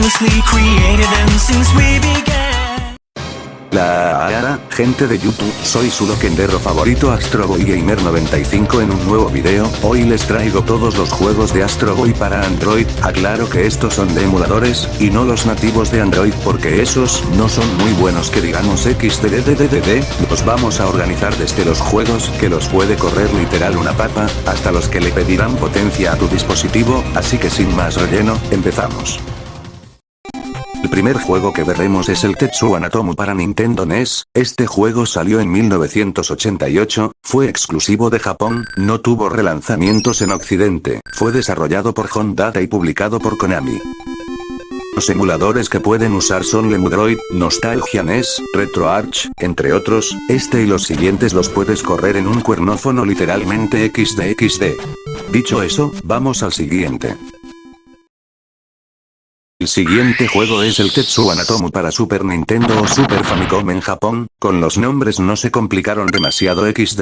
effortlessly created them since we began. Gente de YouTube, soy su loquendero favorito Astro Boy Gamer 95 en un nuevo video. Hoy les traigo todos los juegos de Astro Boy para Android. Aclaro que estos son de emuladores, y no los nativos de Android porque esos no son muy buenos que digamos xddddd. Los vamos a organizar desde los juegos que los puede correr literal una papa, hasta los que le pedirán potencia a tu dispositivo, así que sin más relleno, empezamos. El primer juego que veremos es el Tetsuo Anatomu para Nintendo NES. Este juego salió en 1988, fue exclusivo de Japón, no tuvo relanzamientos en Occidente, fue desarrollado por Hondata y publicado por Konami. Los emuladores que pueden usar son Lemudroid, Nostalgia NES, RetroArch, entre otros. Este y los siguientes los puedes correr en un cuernófono literalmente XD. Dicho eso, vamos al siguiente. El siguiente juego es el Tetsuo Anatomu para Super Nintendo o Super Famicom en Japón. Con los nombres no se complicaron demasiado XD.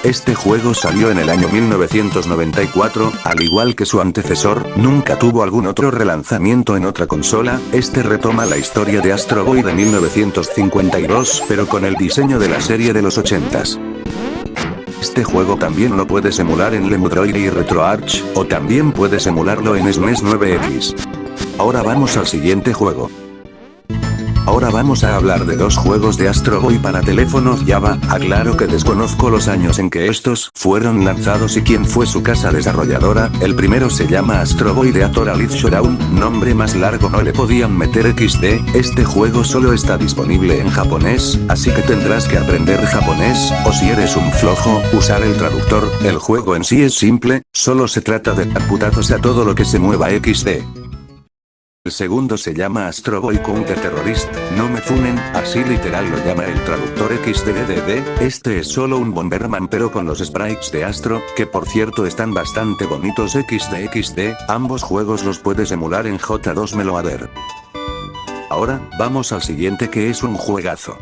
Este juego salió en el año 1994, al igual que su antecesor, nunca tuvo algún otro relanzamiento en otra consola. Este retoma la historia de Astro Boy de 1952, pero con el diseño de la serie de los 80s. Este juego también lo puedes emular en Lemudroid y RetroArch, o también puedes emularlo en SNES 9X. Ahora vamos al siguiente juego. Ahora vamos a hablar de dos juegos de Astro Boy para teléfonos Java. Aclaro que desconozco los años en que estos fueron lanzados y quién fue su casa desarrolladora. El primero se llama Astro Boy de Atora Live Showdown, nombre más largo no le podían meter XD. Este juego solo está disponible en japonés, así que tendrás que aprender japonés, o si eres un flojo, usar el traductor. El juego en sí es simple, solo se trata de dar putazos a todo lo que se mueva XD. El segundo se llama Astro Boy Counter Terrorist, no me funen, así literal lo llama el traductor XDDD. Este es solo un Bomberman pero con los sprites de Astro, que por cierto están bastante bonitos XD. Ambos juegos los puedes emular en J2 Meloader. Ahora, vamos al siguiente que es un juegazo.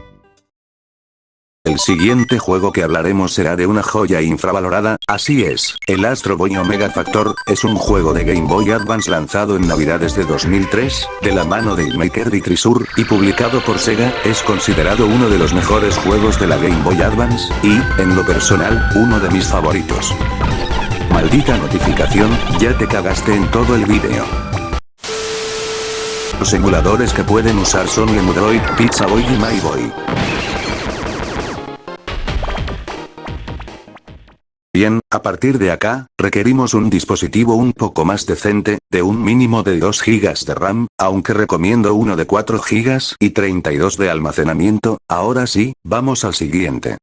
El siguiente juego que hablaremos será de una joya infravalorada, así es, el Astro Boy Omega Factor, es un juego de Game Boy Advance lanzado en Navidades de 2003, de la mano de Maker y Trisur, y publicado por Sega. Es considerado uno de los mejores juegos de la Game Boy Advance, y, en lo personal, uno de mis favoritos. Maldita notificación, ya te cagaste en todo el vídeo. Los emuladores que pueden usar son Lemudroid, Pizza Boy y My Boy. Bien, a partir de acá, requerimos un dispositivo un poco más decente, de un mínimo de 2 GB de RAM, aunque recomiendo uno de 4 GB y 32 de almacenamiento. Ahora sí, vamos al siguiente.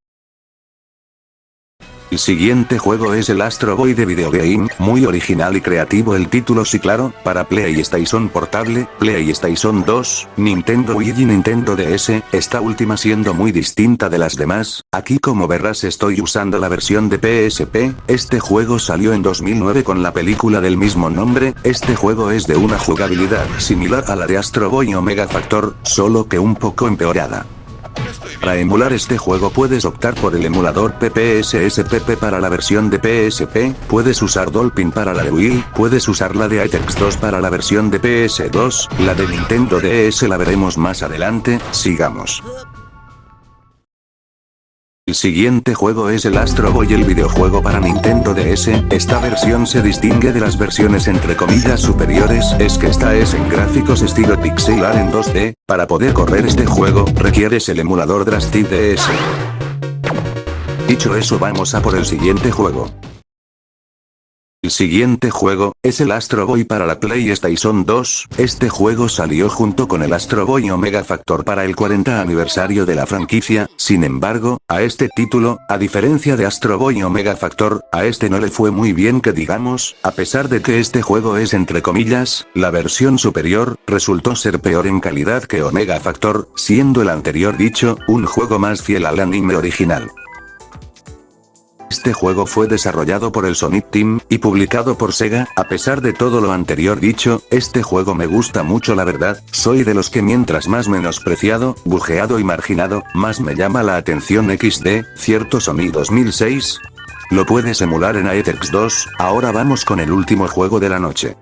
El siguiente juego es el Astro Boy de Videogame, muy original y creativo el título sí claro, para PlayStation Portable, PlayStation 2, Nintendo Wii y Nintendo DS, esta última siendo muy distinta de las demás. Aquí como verás estoy usando la versión de PSP, este juego salió en 2009 con la película del mismo nombre. Este juego es de una jugabilidad similar a la de Astro Boy Omega Factor, solo que un poco empeorada. Para emular este juego puedes optar por el emulador PPSSPP para la versión de PSP, puedes usar Dolphin para la de Wii, puedes usar la de Atex 2 para la versión de PS2, la de Nintendo DS la veremos más adelante. Sigamos. El siguiente juego es el Astro Boy, el videojuego para Nintendo DS. Esta versión se distingue de las versiones entre comillas superiores, es que esta es en gráficos estilo pixel art en 2D. Para poder correr este juego, requieres el emulador Drastic DS. Dicho eso, vamos a por el siguiente juego. El siguiente juego es el Astro Boy para la PlayStation 2. Este juego salió junto con el Astro Boy Omega Factor para el 40 aniversario de la franquicia. Sin embargo, a este título, a diferencia de Astro Boy Omega Factor, a este no le fue muy bien que digamos. A pesar de que este juego es entre comillas la versión superior, resultó ser peor en calidad que Omega Factor, siendo el anterior dicho un juego más fiel al anime original. Este juego fue desarrollado por el Sonic Team, y publicado por Sega. A pesar de todo lo anterior dicho, este juego me gusta mucho la verdad, soy de los que mientras más menospreciado, bujeado y marginado, más me llama la atención XD, cierto Sonic 2006. Lo puedes emular en Aethex 2, ahora vamos con el último juego de la noche.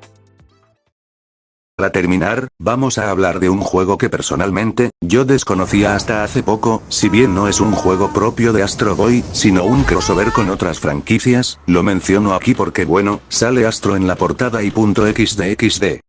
Para terminar, vamos a hablar de un juego que personalmente, yo desconocía hasta hace poco, si bien no es un juego propio de Astro Boy, sino un crossover con otras franquicias, lo menciono aquí porque bueno, sale Astro en la portada y .xdxd.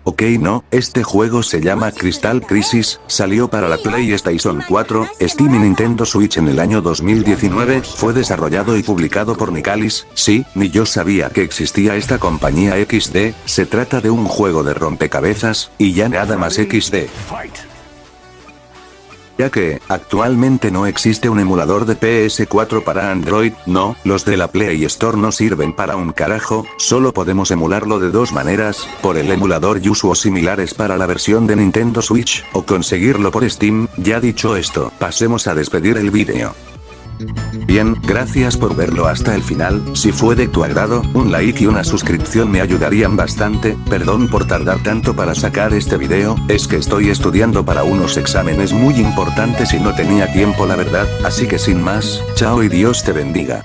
Ok, no, este juego se llama Crystal Crisis, salió para la PlayStation 4, Steam y Nintendo Switch en el año 2019, fue desarrollado y publicado por Nicalis, sí, ni yo sabía que existía esta compañía XD, se trata de un juego de rompecabezas, y ya nada más XD. Ya que, actualmente no existe un emulador de PS4 para Android, no, los de la Play Store no sirven para un carajo, solo podemos emularlo de dos maneras, por el emulador Yuzu o similares para la versión de Nintendo Switch, o conseguirlo por Steam. Ya dicho esto, pasemos a despedir el vídeo. Bien, gracias por verlo hasta el final, si fue de tu agrado, un like y una suscripción me ayudarían bastante, perdón por tardar tanto para sacar este video, es que estoy estudiando para unos exámenes muy importantes y no tenía tiempo la verdad, así que sin más, chao y Dios te bendiga.